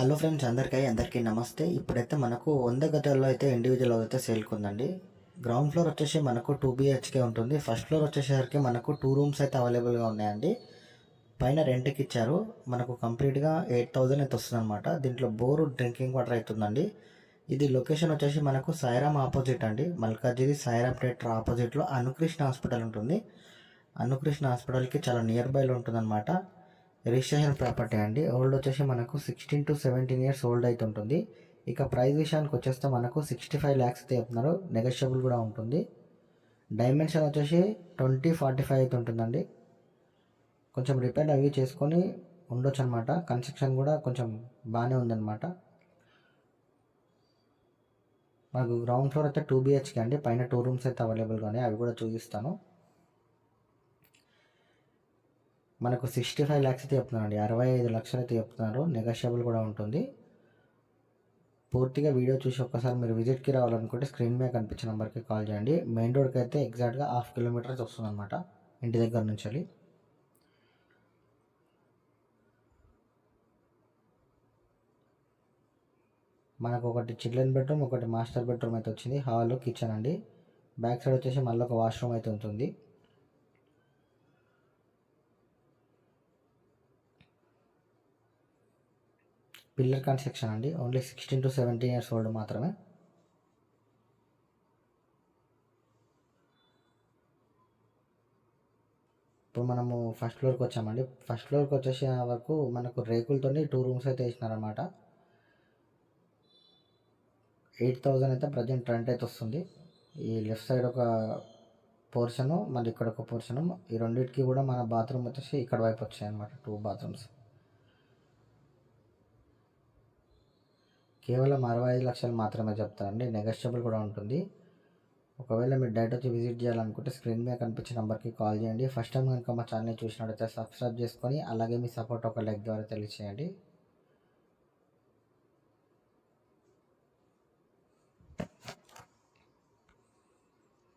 Hello friends, అందరికీ నమస్తే. ఇప్పుడైతే మనకు 100 గజాల్లో అయితే ఇండివిజువల్ అయితే సేల్కి ఉందండి. గ్రౌండ్ ఫ్లోర్ వచ్చేసి మనకు 2 BHK ఉంటుంది. ఫస్ట్ ఫ్లోర్ వచ్చేసరికి మనకు 2 రూమ్స్ అయితే అవైలబుల్గా ఉన్నాయండి. పైన రెంట్కి ఇచ్చారు. మనకు కంప్లీట్గా 8,000 అయితే వస్తుంది అనమాట. దీంట్లో బోరు డ్రింకింగ్ వాటర్ అవుతుందండి. ఇది లొకేషన్ వచ్చేసి మనకు సాయిరామ్ ఆపోజిట్ అండి. మల్కాజిగిరి సాయిరామ్ థియేటర్ ఆపోజిట్లో అనుకృష్ణ హాస్పిటల్ ఉంటుంది. అనుకృష్ణ హాస్పిటల్కి చాలా నియర్ బైలో ఉంటుందన్నమాట. రిజిస్ట్రేషన్ ప్రాపర్టీ అండి. ఓల్డ్ వచ్చేసి మనకు 16 to 17 ఇయర్స్ ఓల్డ్ అయితే ఉంటుంది. ఇక ప్రైస్ విషయానికి వచ్చేస్తే మనకు 65 lakhs అయితే చెప్తున్నారు. నెగోషియబుల్ కూడా ఉంటుంది. డైమెన్షన్ వచ్చేసి 20-45 అయితే ఉంటుందండి. కొంచెం రిపేర్ అవి చేసుకొని ఉండొచ్చు అనమాట. కన్స్ట్రక్షన్ కూడా కొంచెం బాగానే ఉందన్నమాట. మనకు గ్రౌండ్ ఫ్లోర్ అయితే 2 BHK అండి. పైన 2 రూమ్స్ అయితే అవైలబుల్గా ఉన్నాయి. అవి కూడా చూపిస్తాను. మనకు 65 lakhs అయితే చెప్తున్నారండి. 65 లక్షలు అయితే చెప్తున్నారు. నెగోషియబుల్ కూడా ఉంటుంది. పూర్తిగా వీడియో చూసి ఒక్కసారి మీరు విజిట్కి రావాలనుకుంటే స్క్రీన్ మీద కనిపించిన నెంబర్కి కాల్ చేయండి. మెయిన్ రోడ్కి అయితే ఎగ్జాక్ట్గా 1/2 కిలోమీటర్స్ వస్తుందన్నమాట ఇంటి దగ్గర నుంచి వెళ్ళి. మనకు ఒకటి చిల్డ్రన్ బెడ్రూమ్, ఒకటి మాస్టర్ బెడ్రూమ్ అయితే వచ్చింది. హాల్, కిచెన్ అండి. బ్యాక్ సైడ్ వచ్చేసి మళ్ళీ ఒక వాష్రూమ్ అయితే ఉంటుంది. పిల్లర్ కన్స్ట్రక్షన్ అండి. ఓన్లీ 16 to 17 ఇయర్స్ ఓల్డ్ మాత్రమే. ఇప్పుడు మనము ఫస్ట్ ఫ్లోర్కి వచ్చామండి. ఫస్ట్ ఫ్లోర్కి వచ్చేసే వరకు మనకు రేకులతో 2 రూమ్స్ అయితే వేసినారనమాట. 8,000 అయితే ప్రజెంట్ రెంట్ అయితే వస్తుంది. ఈ లెఫ్ట్ సైడ్ ఒక పోర్షను, మళ్ళీ ఇక్కడ ఒక పోర్షను. ఈ రెండింటికి కూడా మన బాత్రూమ్ వచ్చేసి ఇక్కడ వైపు వచ్చాయి అనమాట. 2 బాత్రూమ్స్. కేవలం 65 లక్షలు మాత్రమే చెప్తారండి. నెగోషియబుల్ కూడా ఉంటుంది. ఒకవేళ మీరు డైరెక్ట్ వచ్చి విజిట్ చేయాలనుకుంటే స్క్రీన్ మీద కనిపించే నెంబర్కి కాల్ చేయండి. ఫస్ట్ టైం కనుక మా ఛానల్ చూసినట్టయితే సబ్స్క్రైబ్ చేసుకొని అలాగే మీ సపోర్ట్ ఒక లైక్ ద్వారా తెలియజేయండి.